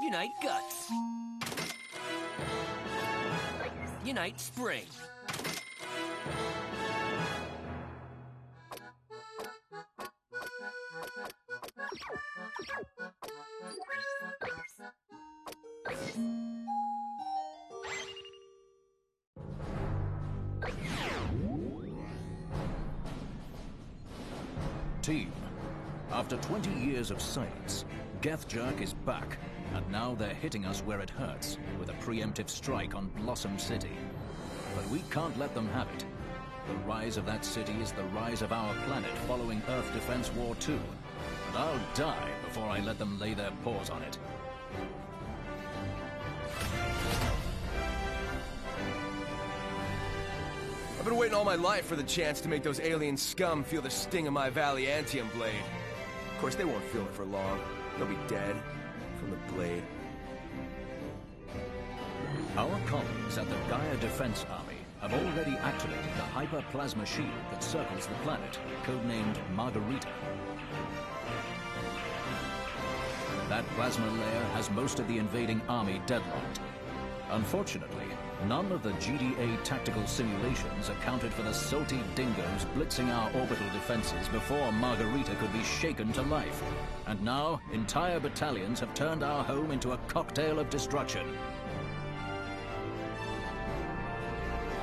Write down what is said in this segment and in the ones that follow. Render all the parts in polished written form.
Unite Guts. Unite Spring. Team, after 20 years of silence, Gethjerk is back, and now they're hitting us where it hurts, with a preemptive strike on Blossom City. But we can't let them have it. The rise of that city is the rise of our planet following Earth Defense War 2, and I'll die before I let them lay their paws on it. I've been waiting all my life for the chance to make those alien scum feel the sting of my Valiantium blade. Of course, they won't feel it for long. They'll be dead from the blade. Our colleagues at the Gaia Defense Army have already activated the hyperplasma shield that circles the planet, codenamed Margarita. That plasma layer has most of the invading army deadlocked. Unfortunately, none of the GDA tactical simulations accounted for the salty dingoes blitzing our orbital defenses before Margarita could be shaken to life. And now, entire battalions have turned our home into a cocktail of destruction.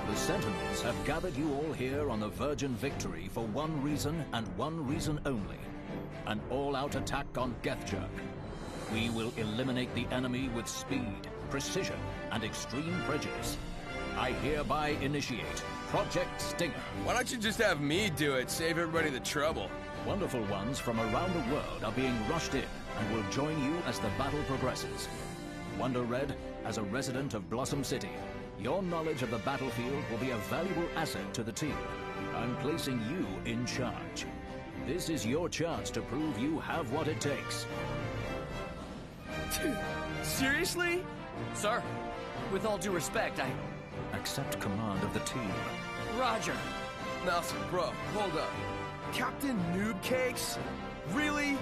The Sentinels have gathered you all here on the Virgin Victory for one reason and one reason only. An all-out attack on Gethjerk. We will eliminate the enemy with speed, precision, and extreme prejudice. I hereby initiate Project Stinger. Why don't you just have me do it? Save everybody the trouble. Wonderful ones from around the world are being rushed in and will join you as the battle progresses. Wonder Red, as a resident of Blossom City, your knowledge of the battlefield will be a valuable asset to the team. I'm placing you in charge. This is your chance to prove you have what it takes. Seriously? Sir, with all due respect, I... Accept command of the team. Roger. Nelson, bro, hold up. Captain Noob Cakes? Really?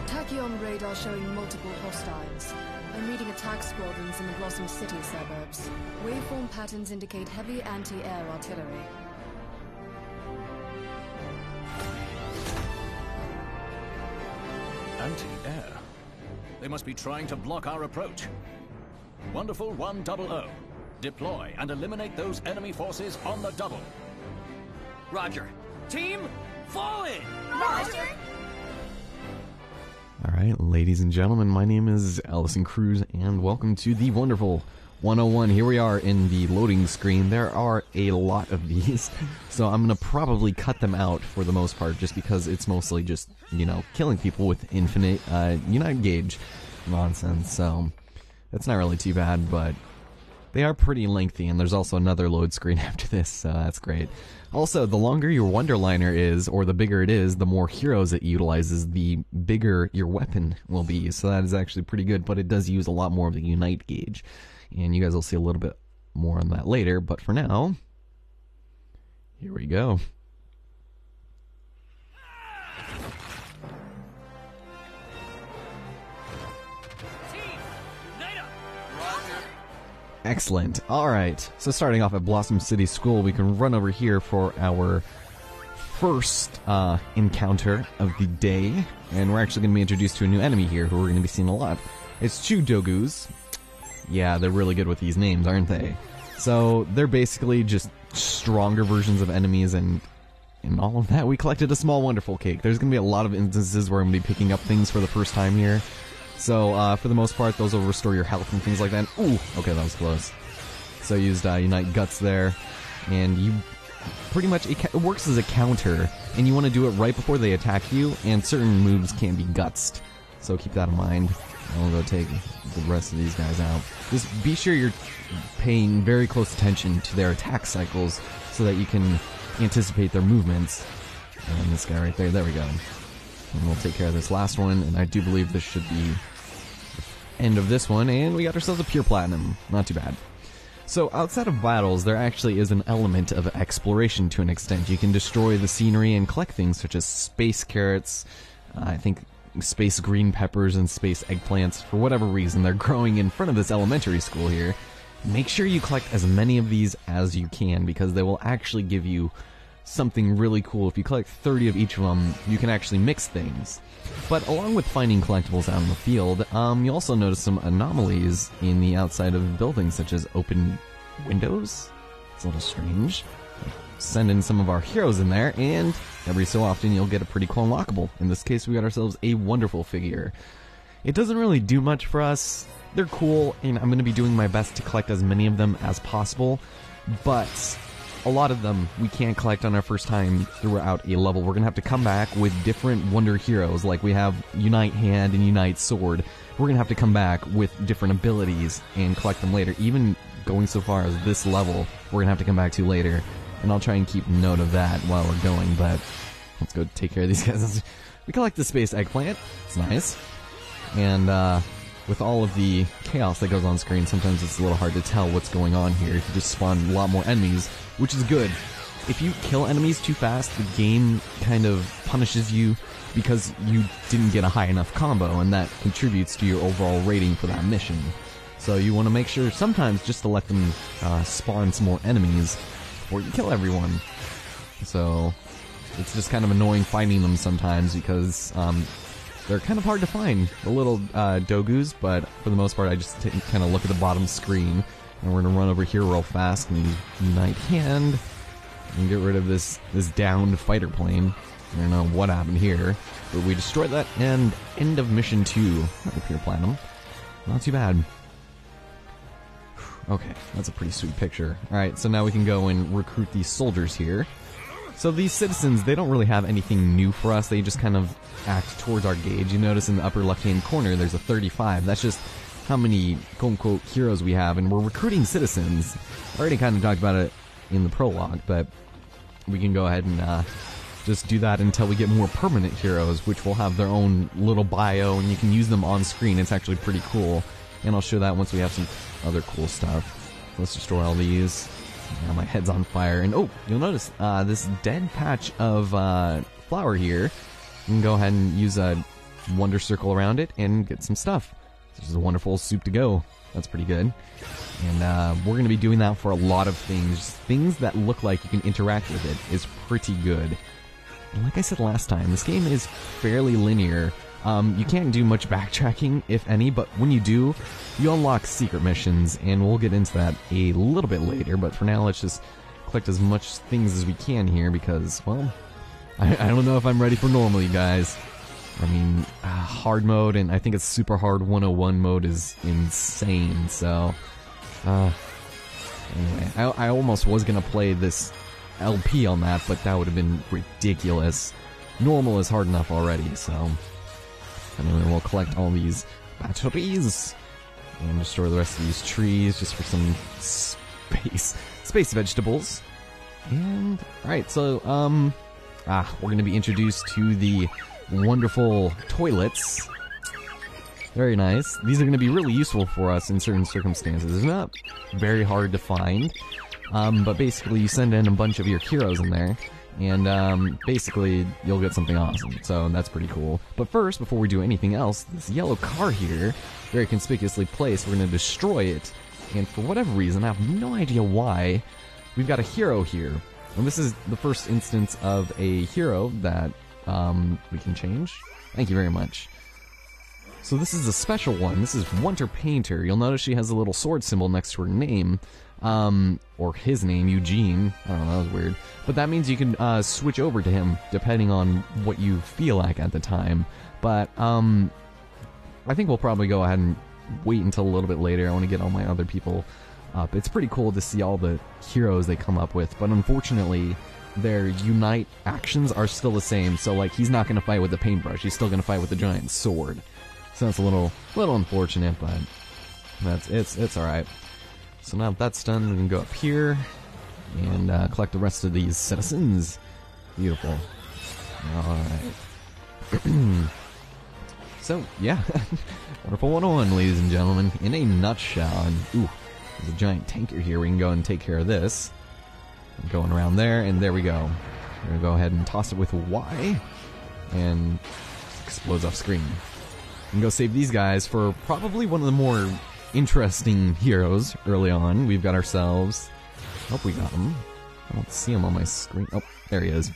Tachyon radar showing multiple hostiles. I'm reading attack squadrons in the Blossom City suburbs. Waveform patterns indicate heavy anti-air artillery. Anti-air? They must be trying to block our approach. Wonderful 100. Deploy and eliminate those enemy forces on the double. Roger. Team, fall in! Roger! Alright, ladies and gentlemen, my name is Allison Cruz, and welcome to the wonderful 101. Here we are in the loading screen. There are a lot of these, so I'm going to probably cut them out for the most part, just because it's mostly just, you know, killing people with infinite Unite Gauge nonsense, so that's not really too bad, but they are pretty lengthy, and there's also another load screen after this, so that's great. Also, the longer your Wonderliner is, or the bigger it is, the more heroes it utilizes, the bigger your weapon will be, so that is actually pretty good, but it does use a lot more of the Unite Gauge. And you guys will see a little bit more on that later, but for now, here we go. Excellent. Alright, so starting off at Blossom City School, we can run over here for our first encounter of the day, and we're actually going to be introduced to a new enemy here who we're going to be seeing a lot. It's Chudogus. Yeah, they're really good with these names, aren't they? So, they're basically just stronger versions of enemies, and all of that. We collected a small wonderful cake. There's going to be a lot of instances where I'm going to be picking up things for the first time here. So, for the most part, those will restore your health and things like that. Ooh, okay, that was close. So I used Unite Guts there, and you pretty much, it works as a counter, and you want to do it right before they attack you, and certain moves can be gutsed. So keep that in mind. I'll go take the rest of these guys out. Just be sure you're paying very close attention to their attack cycles so that you can anticipate their movements. And this guy right there, there we go. And we'll take care of this last one, and I do believe this should be the end of this one, and we got ourselves a pure platinum. Not too bad. So outside of battles, there actually is an element of exploration to an extent. You can destroy the scenery and collect things such as space carrots, I think space green peppers and space eggplants. For whatever reason, they're growing in front of this elementary school here. Make sure you collect as many of these as you can, because they will actually give you something really cool. If you collect 30 of each of them, you can actually mix things. But along with finding collectibles out in the field, you also notice some anomalies in the outside of buildings, such as open windows. It's a little strange. Send in some of our heroes in there, and every so often you'll get a pretty cool unlockable. In this case, we got ourselves a wonderful figure. It doesn't really do much for us. They're cool, and I'm going to be doing my best to collect as many of them as possible, but a lot of them we can't collect on our first time throughout a level. We're going to have to come back with different wonder heroes, like we have Unite Hand and Unite Sword. We're going to have to come back with different abilities and collect them later. Even going so far as this level, we're going to have to come back to later, and I'll try and keep note of that while we're going, but let's go take care of these guys. We collect the space eggplant. It's nice. And, with all of the chaos that goes on screen, sometimes it's a little hard to tell what's going on here. You just spawn a lot more enemies, which is good. If you kill enemies too fast, the game kind of punishes you because you didn't get a high enough combo, and that contributes to your overall rating for that mission. So you want to make sure sometimes just to let them spawn some more enemies before you kill everyone. So it's just kind of annoying finding them sometimes because they're kind of hard to find, the little dogus, but for the most part I just kind of look at the bottom screen, and we're going to run over here real fast and use Unite Hand and get rid of this downed fighter plane. I don't know what happened here, but we destroyed that, and end of mission 2. Pure Platinum. Not too bad. Okay, that's a pretty sweet picture. Alright, so now we can go and recruit these soldiers here. So these citizens, they don't really have anything new for us, they just kind of act towards our gauge. You notice in the upper left-hand corner there's a 35. That's just how many quote-unquote heroes we have, and we're recruiting citizens. I already kind of talked about it in the prologue, but we can go ahead and just do that until we get more permanent heroes, which will have their own little bio, and you can use them on screen. It's actually pretty cool, and I'll show that once we have some other cool stuff. Let's destroy all these. Now my head's on fire, and oh, you'll notice this dead patch of flower here. You can go ahead and use a wonder circle around it and get some stuff. This is a wonderful soup to go. That's pretty good. And we're going to be doing that for a lot of things. Things that look like you can interact with it is pretty good. And like I said last time, this game is fairly linear. You can't do much backtracking, if any, but when you do, you unlock secret missions, and we'll get into that a little bit later, but for now, let's just collect as much things as we can here, because, well, I don't know if I'm ready for normal, you guys. I mean, hard mode, and I think it's super hard 101 mode is insane, so, anyway, I almost was gonna play this LP on that, but that would have been ridiculous. Normal is hard enough already, so... Anyway, we'll collect all these batteries and destroy the rest of these trees just for some space vegetables. And alright, so we're gonna be introduced to the wonderful toilets. Very nice. These are gonna be really useful for us in certain circumstances. It's not very hard to find, but basically you send in a bunch of your heroes in there, and basically you'll get something awesome, so that's pretty cool. But first, before we do anything else, this yellow car here, very conspicuously placed, we're going to destroy it, and for whatever reason, I have no idea why, we've got a hero here. And this is the first instance of a hero that we can change. Thank you very much. So this is a special one. This is Wonder Painter. You'll notice she has a little sword symbol next to her name. Or his name, Eugene. I don't know, that was weird. But that means you can switch over to him depending on what you feel like at the time. But I think we'll probably go ahead and wait until a little bit later. I want to get all my other people up. It's pretty cool to see all the heroes they come up with, but unfortunately their Unite actions are still the same. So like, he's not going to fight with the paintbrush, he's still going to fight with the giant sword. So that's a little unfortunate, but it's alright. So now that that's done, we can go up here and collect the rest of these citizens. Beautiful. Alright. So, yeah. Wonderful 101, ladies and gentlemen, in a nutshell. And, ooh, there's a giant tanker here. We can go and take care of this. Going around there, and there we go. We're going to go ahead and toss it with Y. And explodes off screen. And go save these guys for probably one of the more interesting heroes early on. We've got ourselves... Oh, we got him. I don't see him on my screen. Oh, there he is.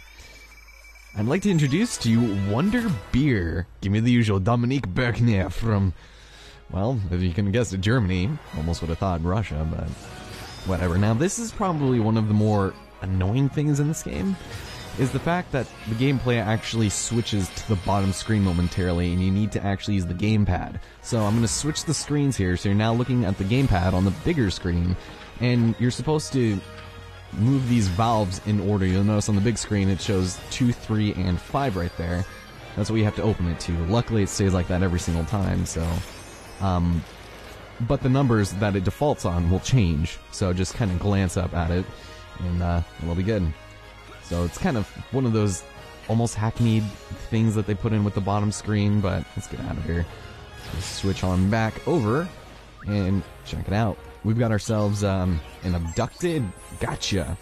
I'd like to introduce to you Wonder Beer. Give me the usual Dominique Bergner from... Well, if you can guess it, Germany. Almost would have thought Russia, but... Whatever. Now, this is probably one of the more annoying things in this game, is the fact that the gameplay actually switches to the bottom screen momentarily, and you need to actually use the gamepad. So I'm going to switch the screens here, so you're now looking at the gamepad on the bigger screen, and you're supposed to move these valves in order. You'll notice on the big screen it shows 2, 3, and 5 right there. That's what you have to open it to. Luckily it stays like that every single time, so... but the numbers that it defaults on will change, so just kind of glance up at it, and it'll be good. So it's kind of one of those almost hackneyed things that they put in with the bottom screen, but let's get out of here. Let's switch on back over and check it out. We've got ourselves an abducted gotcha.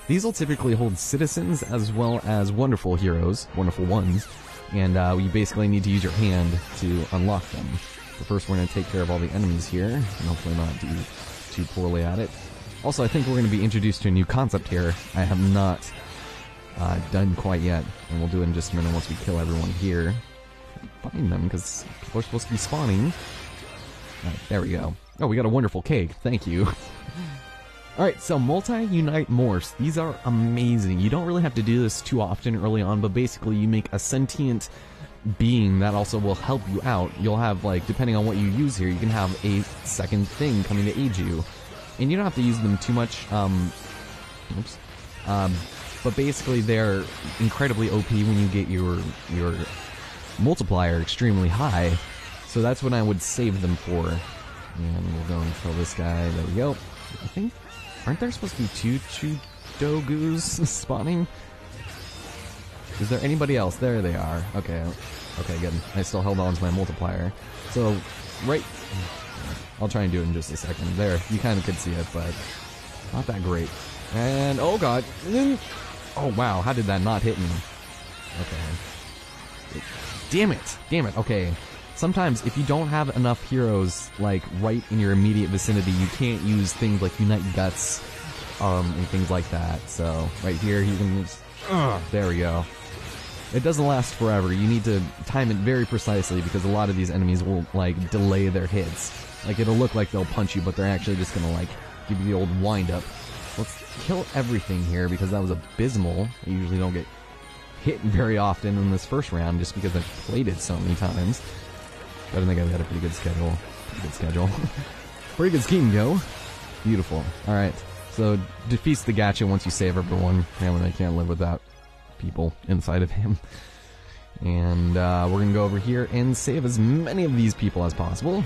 These will typically hold citizens as well as wonderful heroes, wonderful ones, and you basically need to use your hand to unlock them. So first we're going to take care of all the enemies here, and hopefully not do too poorly at it. Also, I think we're going to be introduced to a new concept here I have not done quite yet, and we'll do it in just a minute once we kill everyone here. Find them, because people are supposed to be spawning. Right, there we go. Oh, we got a wonderful cake. Thank you. Alright, so multi-unite morphs. These are amazing. You don't really have to do this too often early on, but basically you make a sentient being that also will help you out. You'll have, like, depending on what you use here, you can have a second thing coming to aid you. And you don't have to use them too much, but basically they're incredibly OP when you get your multiplier extremely high. So that's what I would save them for. And we'll go and kill this guy. There we go. I think, aren't there supposed to be 2 Chudogus spawning? Is there anybody else? There they are. Okay. Okay, good. I still held on to my multiplier. So, right... I'll try and do it in just a second. There, you kind of could see it, but not that great. And, oh god. Oh wow, how did that not hit me? Okay. Damn it! Damn it, okay. Sometimes, if you don't have enough heroes, like, right in your immediate vicinity, you can't use things like Unite Guts, and things like that. So, right here, you can just... there we go. It doesn't last forever. You need to time it very precisely, because a lot of these enemies will, like, delay their hits. Like, it'll look like they'll punch you, but they're actually just gonna, like, give you the old wind-up. Let's kill everything here, because that was abysmal. I usually don't get hit very often in this first round, just because I've played it so many times. But I think I've got a pretty good schedule. Pretty good scheme, go. Beautiful. Alright, so defeats the gacha once you save everyone. Man, I can't live without people inside of him. And we're gonna go over here and save as many of these people as possible.